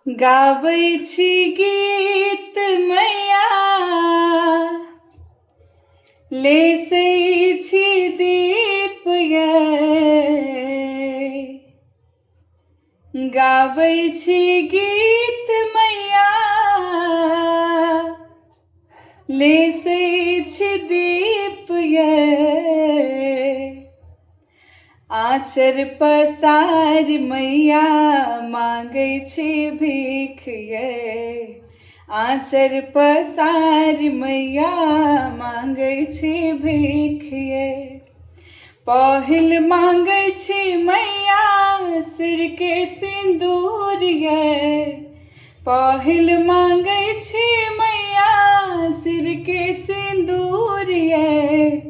गाबै छी गीत मैया, लेसै छी दीप यै। गाबै छी गीत मैया, लेसै छी दीप यै। आँचर पसार मैया, मांगै छी भीख यै। आँचर पसार मैया, मांगै छी भीख यै। पहिल मांगै छी मैया, सिर के सिंदूर यै। पहिल मांगै छी मैया, सिर के सिंदूर यै।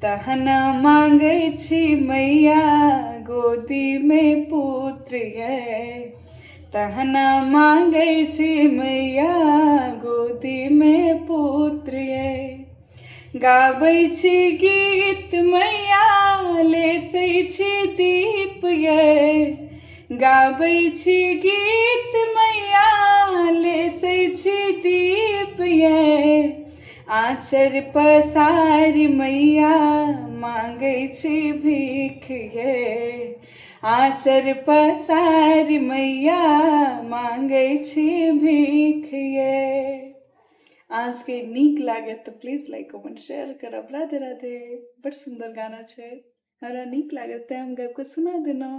तहन मांगै छी मैया, गोदी में पुत्र यै। तहन मांगै छी मैया, गोदी में पुत्र यै। गाबै छी गीत मैया, लेसै छी दीप यै। गाबै छी गीत मैया, लेसै छी दीप यै। आँचर पसार मैया, मांगै छी भीख यै। आँचर पसार मैया, मांगै छी भीख यै। आज के नीक लागे तो प्लीज लाइक कमेंट शेयर करब। राधे राधे। बड़ सुंदर गाना छै, हमरा नीक लागत, हम गाबि के सुना देना।